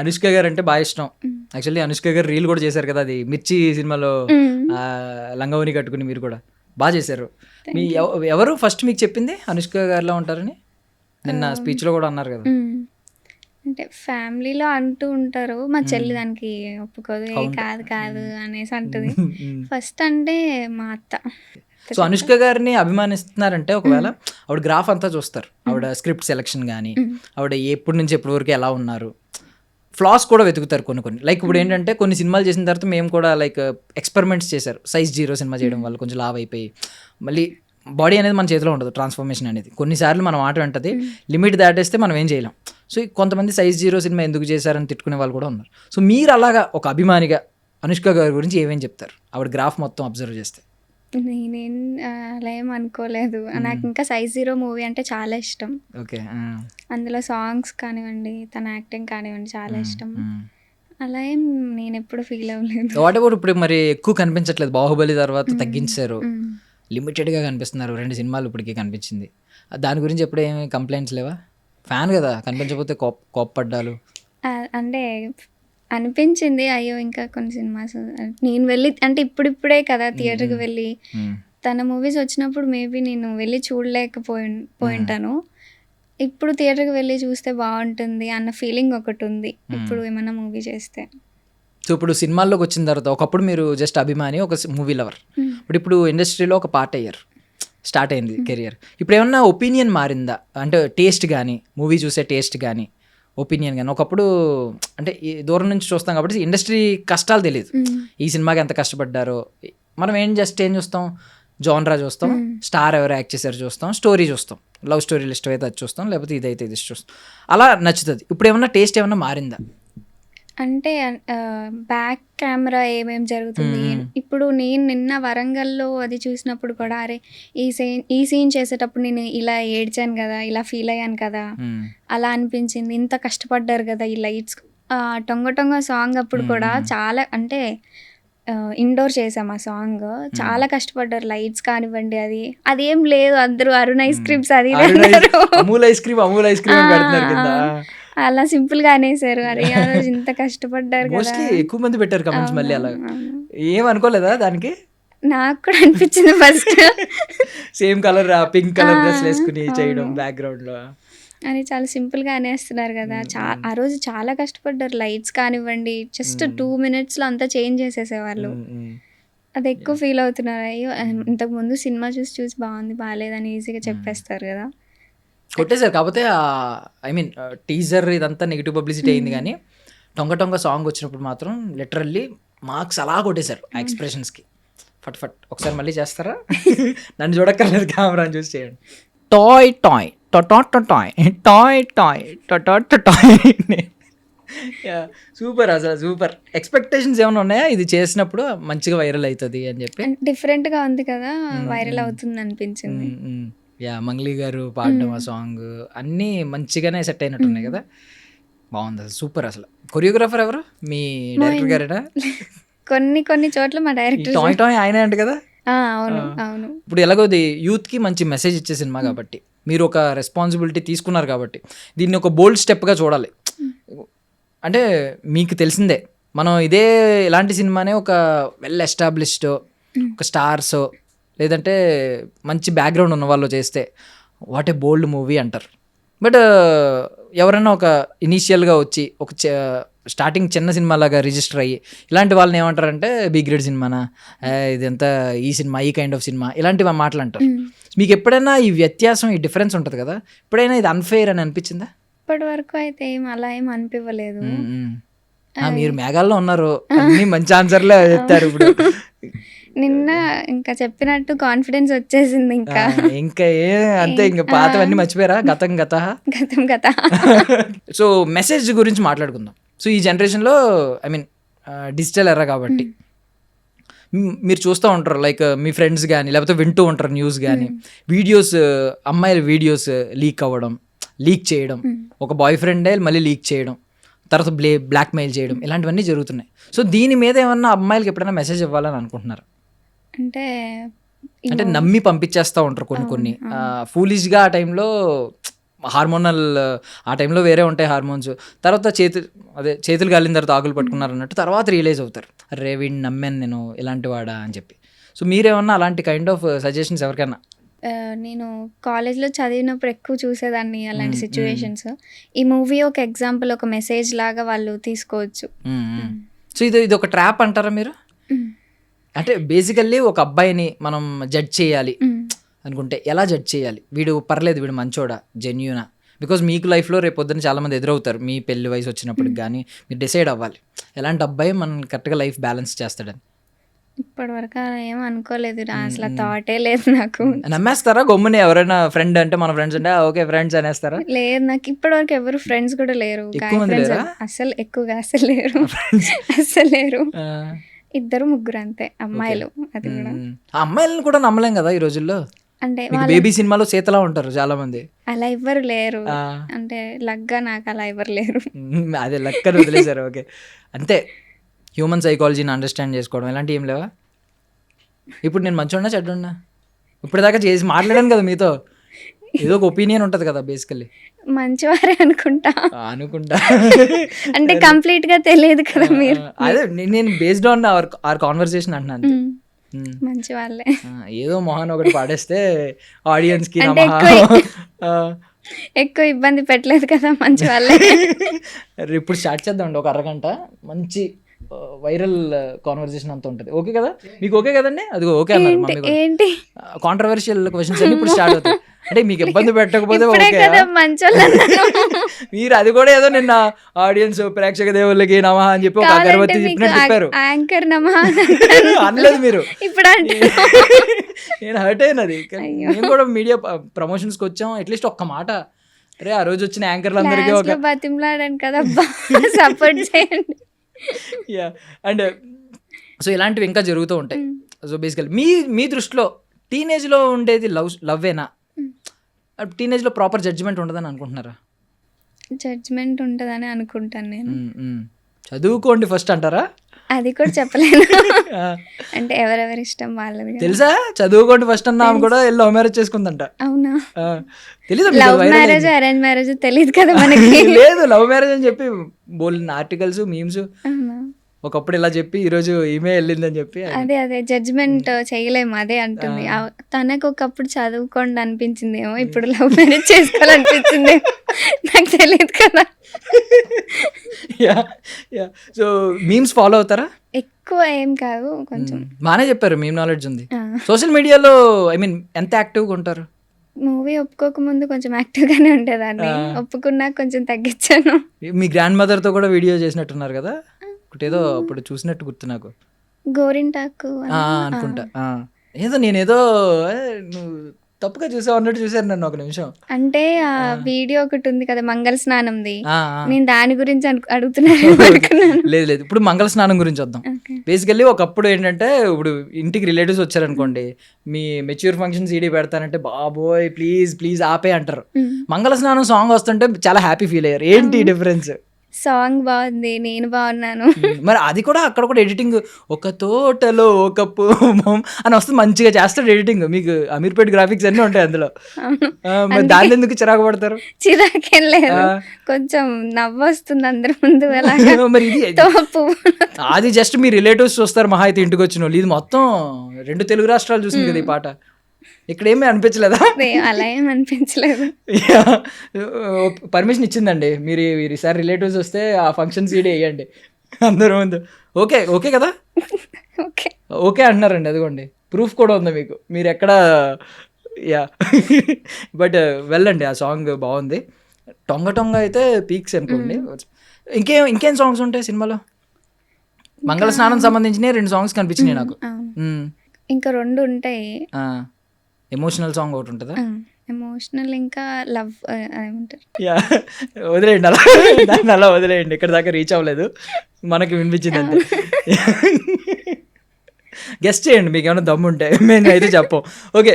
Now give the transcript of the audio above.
అనుష్క గారు అంటే బాగా ఇష్టం. యాక్చువల్లీ అనుష్క గారు రీల్ కూడా చేశారు కదా, అది మిర్చి సినిమాలో లంగవని కట్టుకుని మీరు కూడా బాగా చేశారు. మీ ఎవరు ఫస్ట్ మీకు చెప్పింది అనుష్క గారిలో ఉంటారని? నిన్న స్పీచ్లో కూడా అన్నారు కదా. అంటే ఫ్యామిలీలో అంటూ ఉంటారు, మా చెల్లి దానికి ఒప్పుకోదు, కాదు కాదు అనేసి అంటుంది. ఫస్ట్ అంటే మా అత్త. సో అనుష్క గారిని అభిమానిస్తున్నారంటే ఒకవేళ ఆవిడ గ్రాఫ్ అంతా చూస్తారు, ఆవిడ స్క్రిప్ట్ సెలెక్షన్ కానీ, ఆవిడ ఎప్పటి నుంచి ఎప్పటి వరకు ఎలా ఉన్నారు, ఫ్లాస్ కూడా వెతుకుతారు కొన్ని. లైక్ ఇప్పుడు ఏంటంటే కొన్ని సినిమాలు చేసిన తర్వాత మేము కూడా లైక్ ఎక్స్పెరిమెంట్స్ చేశారు. సైజ్ 0 సినిమా చేయడం వల్ల కొంచెం లావ్ అయిపోయి మళ్ళీ బాడీ అనేది మన చేతిలో ఉండదు, ట్రాన్స్ఫర్మేషన్ అనేది కొన్నిసార్లు మనం మాట వెంటది, లిమిట్ దాటేస్తే మనం ఏం చేయలేం. సో కొంతమంది సైజ్ 0 సినిమా ఎందుకు చేశారని తిట్టుకునే వాళ్ళు కూడా ఉన్నారు. సో మీరు అలాగా ఒక అభిమానిగా అనుష్క గారి గురించి ఏమేం చెప్తారు ఆవిడ గ్రాఫ్ మొత్తం అబ్జర్వ్ చేస్తే? నేనేం అలా ఏం అనుకోలేదు. నాకు ఇంకా సైజ్ 0 మూవీ అంటే చాలా ఇష్టం. ఓకే, అందులో సాంగ్స్ కానివ్వండి, తన యాక్టింగ్ కానివ్వండి చాలా ఇష్టం. అలా ఏం నేను ఎప్పుడు ఫీల్ అవ్వలేదు. వాట్ అబౌట్ ఇప్పుడు మరి ఎక్కువ కనిపించట్లేదు, బాహుబలి తర్వాత తగ్గించారు, లిమిటెడ్గా కనిపిస్తున్నారు, 2 సినిమాలు ఇప్పటికీ కనిపించింది. దాని గురించి ఎప్పుడు ఏమి కంప్లైంట్స్ లేవా? ఫ్యాన్ కదా, కనిపించకపోతే కోప్పడ్డాలు అంటే అనిపించింది, అయ్యో ఇంకా కొన్ని సినిమాస్ నేను వెళ్ళి అంటే ఇప్పుడిప్పుడే కదా థియేటర్కి వెళ్ళి, తన మూవీస్ వచ్చినప్పుడు మేబీ నేను వెళ్ళి చూడలేకపోయింటాను. ఇప్పుడు థియేటర్కి వెళ్ళి చూస్తే బాగుంటుంది అన్న ఫీలింగ్ ఒకటి ఉంది ఇప్పుడు ఏమైనా మూవీ చేస్తే. సో ఇప్పుడు సినిమాల్లోకి వచ్చిన తర్వాత ఒకప్పుడు మీరు జస్ట్ అభిమాని, ఒక మూవీ లవర్, ఇప్పుడు ఇండస్ట్రీలో ఒక పార్ట్ అయ్యారు, స్టార్ట్ అయింది కెరియర్. ఇప్పుడు ఏమన్నా ఒపీనియన్ మారిందా? అంటే టేస్ట్ కానీ, మూవీ చూసే టేస్ట్ కానీ, ఒపీనియన్ కానీ. ఒకప్పుడు అంటే దూరం నుంచి చూస్తాం కాబట్టి ఇండస్ట్రీ కష్టాలు తెలియదు, ఈ సినిమాకి ఎంత కష్టపడ్డారో. మనం ఏం చూస్తాం, జానరా చూస్తాం, స్టార్ ఎవరు యాక్ట్ చేశారు చూస్తాం, స్టోరీ చూస్తాం, లవ్ స్టోరీలు ఇష్టమైతే అది చూస్తాం, లేకపోతే ఇదైతే ఇది చూస్తాం, అలా నచ్చుతుంది. ఇప్పుడు ఏమన్నా టేస్ట్ ఏమన్నా మారిందా? అంటే బ్యాక్ కెమెరా ఏమేమి జరుగుతుంది. ఇప్పుడు నేను నిన్న వరంగల్లో అది చూసినప్పుడు కూడా అరే ఈ సీన్ చేసేటప్పుడు నేను ఇలా ఏడ్చాను కదా, ఇలా ఫీల్ అయ్యాను కదా, అలా అనిపించింది. ఇంత కష్టపడ్డారు కదా ఈ లైట్స్. టొంగ టొంగ సాంగ్ అప్పుడు కూడా చాలా అంటే ఇండోర్ చేసాం ఆ సాంగ్, చాలా కష్టపడ్డారు. లైట్స్ కానివ్వండి, అదేం లేదు, అందరూ అరుణ్ ఐస్ క్రీమ్స్ అది అమూల్ ఐస్ క్రీమ్ అలా సింపుల్ గా అనేసారు. అరే ఆ రోజు ఇంత కష్టపడ్డారు కదా. ఎక్కువ మంది పెట్టారు కమెంట్స్ మళ్ళీ. అలా ఏం అనుకోలేదా దానికి? నాకు కూడా అనిపించింది first, same colour pink colour dress వేసుకుని చేయడం బ్యాక్గ్రౌండ్ లో అని చాలా సింపుల్ గా అనేస్తున్నారు కదా. ఆ రోజు చాలా కష్టపడ్డారు. లైట్స్ కానివ్వండి జస్ట్ 2 minutes లో అంతా చేంజ్ చేసేసేవాళ్ళు. అది ఎక్కువ ఫీల్ అవుతున్నారు. అయ్యో ఇంతకు ముందు సినిమా చూసి బాగుంది బాగాలేదని ఈజీగా చెప్పేస్తారు కదా, కొట్టేశారు. కాకపోతే ఐ మీన్ టీజర్ ఇదంతా నెగిటివ్ పబ్లిసిటీ అయింది, కానీ టొంగ టొంగ సాంగ్ వచ్చినప్పుడు మాత్రం లిటరల్లీ మార్క్స్ అలా కొట్టేశారు ఆ ఎక్స్ప్రెషన్స్కి. ఫట్ ఒకసారి మళ్ళీ చేస్తారా? నన్ను చూడక్కర్లేదు, కెమెరా చూసి చేయండి. Toy toy toy toy toy toy. Super, అసలు సూపర్. ఎక్స్పెక్టేషన్స్ ఏమైనా ఉన్నాయా ఇది చేసినప్పుడు మంచిగా వైరల్ అవుతుంది అని చెప్పి? డిఫరెంట్ గా ఉంది కదా, వైరల్ అవుతుంది అనిపించింది. మంగ్లీ గారు పాడడం ఆ సాంగ్ అన్నీ మంచిగానే సెట్ అయినట్టున్నాయి కదా, బాగుంది అసలు, సూపర్. అసలు కొరియోగ్రాఫర్ ఎవరు? మీ డైరెక్టర్ గారేనా? కొన్ని చోట్ల మా డైరెక్టర్ టాయ్ టాయ్ ఆయనే అంట కదా. అవును. ఇప్పుడు ఎలాగోది యూత్కి మంచి మెసేజ్ ఇచ్చే సినిమా కాబట్టి, మీరు ఒక రెస్పాన్సిబిలిటీ తీసుకున్నారు కాబట్టి దీన్ని ఒక బోల్డ్ స్టెప్గా చూడాలి. అంటే మీకు తెలిసిందే, మనం ఇలాంటి సినిమానే ఒక వెల్ ఎస్టాబ్లిష్డ్ ఒక స్టార్స్ లేదంటే మంచి బ్యాక్గ్రౌండ్ ఉన్న వాళ్ళు చేస్తే వాట్ ఏ బోల్డ్ మూవీ అంటారు. బట్ ఎవరైనా ఒక ఇనీషియల్గా వచ్చి ఒక స్టార్టింగ్ చిన్న సినిమాలాగా రిజిస్టర్ అయ్యి ఇలాంటి వాళ్ళని ఏమంటారంటే బి గ్రేడ్ సినిమానా, ఇదంతా ఈ సినిమా, ఈ కైండ్ ఆఫ్ సినిమా, ఇలాంటివి మాటలు అంటారు. మీకు ఎప్పుడైనా ఈ వ్యత్యాసం, ఈ డిఫరెన్స్ ఉంటుంది కదా, ఎప్పుడైనా ఇది అన్ఫెయిర్ అని అనిపించిందా? ఇప్పటి వరకు అయితే అలా ఏం అనిపించలేదు. మీరు మేఘాల్లో ఉన్నారు, అన్ని మంచి ఆన్సర్లే చెప్తారు. ఇప్పుడు నిన్న ఇంకా చెప్పినట్టు కాన్ఫిడెన్స్ వచ్చేసింది. ఇంకా అంతే, ఇంకా పాతవన్నీ మర్చిపోయారా? గతం గత. సో మెసేజ్ గురించి మాట్లాడుకుందాం. సో ఈ జనరేషన్లో ఐ మీన్ డిజిటల్ ఎరా కాబట్టి మీరు చూస్తూ ఉంటారు, లైక్ మీ ఫ్రెండ్స్ కానీ లేకపోతే వింటూ ఉంటారు న్యూస్ కానీ, వీడియోస్, అమ్మాయిల వీడియోస్ లీక్ అవ్వడం, లీక్ చేయడం, ఒక బాయ్ ఫ్రెండే మళ్ళీ లీక్ చేయడం, తర్వాత బ్లాక్మెయిల్ చేయడం, ఇలాంటివన్నీ జరుగుతున్నాయి. సో దీని మీద ఏమన్నా అమ్మాయిలకి ఎప్పుడైనా మెసేజ్ ఇవ్వాలని అనుకుంటున్నారు? అంటే నమ్మి పంపించేస్తూ ఉంటారు కొన్ని ఫూలిష్గా. ఆ టైంలో హార్మోనల్ ఆ టైంలో వేరే ఉంటాయి హార్మోన్స్. తర్వాత చేతులు కాలిన తర్వాత ఆకులు పట్టుకున్నారు అన్నట్టు తర్వాత రియలైజ్ అవుతారు, అరే వీడిని నమ్మాను నేను ఇలాంటి వాడా అని చెప్పి. సో మీరేమన్నా అలాంటి కైండ్ ఆఫ్ సజెషన్స్ ఎవరికైనా? నేను కాలేజ్లో చదివినప్పుడు ఎక్కువ చూసేదాన్ని అలాంటి సిచ్యువేషన్స్. ఈ మూవీ ఒక ఎగ్జాంపుల్, ఒక మెసేజ్ లాగా వాళ్ళు తీసుకోవచ్చు. సో ఇది ఒక ట్రాప్ అంటారా మీరు? అంటే బేసికల్లీ ఒక అబ్బాయిని మనం జడ్జ్ చేయాలి అనుకుంటే ఎలా జడ్జ్ చేయాలి? వీడు పర్లేదు, వీడు మంచోడా, జెన్యూనా? బికాజ్ మీకు లైఫ్లో రేపు పొద్దున్న చాలామంది ఎదురవుతారు, మీ పెళ్లి వయసు వచ్చినప్పటికి కానీ మీరు డిసైడ్ అవ్వాలి ఎలాంటి అబ్బాయి మనం కరెక్ట్గా లైఫ్ బ్యాలెన్స్ చేస్తాడని. ఇప్పటి వరకు ఏం అనుకోలేదు, అసలు థాటే లేదు నాకు. నమ్మేస్తారా గమ్ముని? ఎవరైనా ఫ్రెండ్ అంటే మన ఫ్రెండ్స్ అంటే ఓకే ఫ్రెండ్స్ అనేస్తారా? లేదు, నాకు ఇప్పటి వరకు ఎవరు ఫ్రెండ్స్ కూడా లేరు. ఎక్కువ మంది లేరా? అసలు ఎక్కువగా అసలు లేరు, అసలు లేరు. 2-3 అంతే అమ్మాయిలు. అది కూడా ఆ అమ్మాయిలను కూడా నమ్మలేం కదా ఈ రోజుల్లో. అంటే బేబీ సినిమాలో సీతలా ఉంటారు చాలా మంది, అలా ఎవ్వరు లేరు. అంటే లగ్గా నాకు అలా ఎవరు లేరు. అదే లక్కని వదిలేశారు. ఓకే, అంతే. హ్యూమన్ సైకాలజీని అండర్స్టాండ్ చేసుకోవడం ఇలాంటివి ఏం లేవా? ఇప్పుడు నేను మంచిగా చెడ్డున్నా ఇప్పటిదాకా చేసి మాట్లాడాను కదా మీతో, ఏదో ఒక ఒపీనియన్ ఉంటుంది కదా బేసికల్లీ. మంచివారే అనుకుంటా. అంటే కంప్లీట్ గా తెలియదు కదా మీరు. అదే నేను బేస్డ్ ఆన్ అవర్ కాన్వర్సేషన్ అంటున్నాను. మంచి వాళ్ళే. ఏదో మొహన్ ఒకటి పాడేస్తే ఆడియన్స్ కి ఎక్కువ ఇబ్బంది పెట్టలేదు కదా, మంచి వాళ్ళే. ఇప్పుడు స్టార్ట్ చేద్దామండి ఒక అరగంట మంచి వైరల్ కాన్వర్సేషన్ అంతా ఉంటుంది. ఓకే కదా మీకు? ఓకే కదండి? అది ఓకే అన్నారు మమ్మీ కూడా. ఏంటి కాంట్రవర్షియల్ క్వశ్చన్స్ అన్ని ఇప్పుడు స్టార్ట్ అవుతాయి. అంటే మీకు ఇబ్బంది పెట్టకపోతే ఓకే. మీరు అది కూడా ఏదో నిన్న ఆడియన్స్ ప్రేక్షక దేవుళ్ళకి నమః అని చెప్పి ఒక అగరబత్తి చెప్పినట్టు చెప్పారు. యాంకర్ నమః అనలేదు మీరు. ఇప్పుడు నేను హర్ట్ అయినది. మేము కూడా మీడియా ప్రమోషన్స్ కి వచ్చాం, అట్లీస్ట్ ఒక్క మాట అరే ఆ రోజు వచ్చిన యాంకర్లందరికీ ఒక బతిమలాడాను కదా, సపోర్ట్ చేయండి. యా, అండ్ సో ఇలాంటివి ఇంకా జరుగుతూ ఉంటాయి. సో బేసికల్ మీ దృష్టిలో టీనేజ్లో ఉండేది లవ్వేనా? టీనేజ్లో ప్రాపర్ జడ్జిమెంట్ ఉండదని అనుకుంటున్నారా? జడ్జిమెంట్ ఉంటుందని అనుకుంటాను నేను. చదువుకోండి ఫస్ట్ అంటారా? అది కూడా చెప్పలేను, అంటే ఎవరెవరి ఇష్టం వాళ్ళది. తెలుసా? చదువుకోండి ఫస్ట్ అన్న ఆమె కూడా లవ్ మ్యారేజ్ చేసుకుందంట. అవునా? తెలీదు? లవ్ మ్యారేజ్ అరేంజ్ మ్యారేజ్ తెలియదు కదా మనకి. లేదు, లవ్ మ్యారేజ్ అని చెప్పి బోల్డ్ ఆర్టికల్స్ మీమ్స్ ఒకప్పుడు ఇలా చెప్పి ఈరోజు ఈమె వెళ్ళిందని చెప్పి. అదే జడ్జిమెంట్ చేయలేము, అదే అంటుంది. తనకు ఒకప్పుడు చదువుకోండి అనిపించిందేమో, ఇప్పుడు లవ్ మ్యారేజ్ చేసుకోవాలనిపించింది, నాకు తెలియదు కదా. సో మీమ్స్ ఫాలో అవుతారా? ఎక్కువ ఏం కాదు, కొంచెం. బాగానే చెప్పారు, మీమ్ నాలెడ్జ్ ఉంది. సోషల్ మీడియాలో ఐ మీన్ ఎంత యాక్టివ్గా ఉంటారు? మూవీ ఒప్పుకోక ముందు కొంచెం యాక్టివ్ గానే ఉండేదాన్ని, ఒప్పుకున్నాక కొంచెం తగ్గించాను. మీ గ్రాండ్ మదర్ తో కూడా వీడియో చేసినట్టున్నారు కదా, ఏదో అప్పుడు చూసినట్టు గుర్తు నాకు. గోరింటాకు అనుకుంటా. ఏదో నేనేదో నువ్వు తప్పుగా చూసావు అన్నట్టు చూసారు నన్ను ఒక నిమిషం. అంటే ఆ వీడియో ఒకటి ఉంది కదా మంగళ స్నానంది, నేను దాని గురించి అడుగుతున్నాను. లేదు లేదు, ఇప్పుడు మంగళ స్నానం గురించి వద్దాం. బేసికల్లీ ఒకప్పుడు ఏంటంటే, ఇప్పుడు ఇంటికి రిలేటివ్స్ వచ్చారనుకోండి, మీ మెచ్యూర్ ఫంక్షన్ సీడీ పెడతానంటే బాబోయ్ ప్లీజ్ ప్లీజ్ ఆపే అంటారు. మంగళ స్నానం సాంగ్ వస్తుంటే చాలా హ్యాపీ ఫీల్ అయ్యారు. ఏంటి డిఫరెన్స్? సాంగ్ బాగుంది, నేను బాగున్నాను. మరి అది కూడా అక్కడ కూడా ఎడిటింగ్ ఒక తోటలో ఒక పూమం అని వస్తుంది, మంచిగా చేస్తాడు ఎడిటింగ్. మీకు అమీర్పేట్ గ్రాఫిక్స్ అన్నీ ఉంటాయి అందులో. మరి దాన్ని ఎందుకు చిరాకు పడతారు? చిరాకేం లేదు, కొంచెం నవ్వు వస్తుంది అందరి ముందు. మరి అది జస్ట్ మీ రిలేటివ్స్ చూస్తారు మహా అయితే ఇంటికి వచ్చిన వాళ్ళు. ఇది మొత్తం 2 తెలుగు రాష్ట్రాలు చూసింది కదా ఈ పాట. ఇక్కడ ఏమీ అనిపించలేదా? అలా ఏం అనిపించలేదు. పర్మిషన్ ఇచ్చిందండి, మీరు ఈసారి రిలేటివ్స్ వస్తే ఆ ఫంక్షన్ సీడీ వేయండి అందరూ ముందు. ఓకే ఓకే కదా? ఓకే అంటున్నారండి, అదిగోండి ప్రూఫ్ కూడా ఉంది మీకు. మీరు ఎక్కడ యా బట్ వెళ్ళండి, ఆ సాంగ్ బాగుంది. టొంగ టొంగ అయితే పీక్స్ అనుకోండి. ఇంకేం సాంగ్స్ ఉంటాయి సినిమాలో? మంగళ స్నానం సంబంధించిన 2 సాంగ్స్ కనిపించినాయి నాకు. ఇంకా 2 ఉంటాయి. ఎమోషనల్ సాంగ్ ఒకటి ఉంటుందా? ఎమోషనల్, ఇంకా లవ్ ఏమంటారు. వదిలేయండి అలా, దాన్ని అలా వదిలేయండి, ఇక్కడ దాకా రీచ్ అవ్వలేదు, మనకి వినిపించింది అంతే. గెస్ట్ చేయండి మీకు ఏమైనా దమ్ము ఉంటే, మేము అయితే చెప్పం. ఓకే.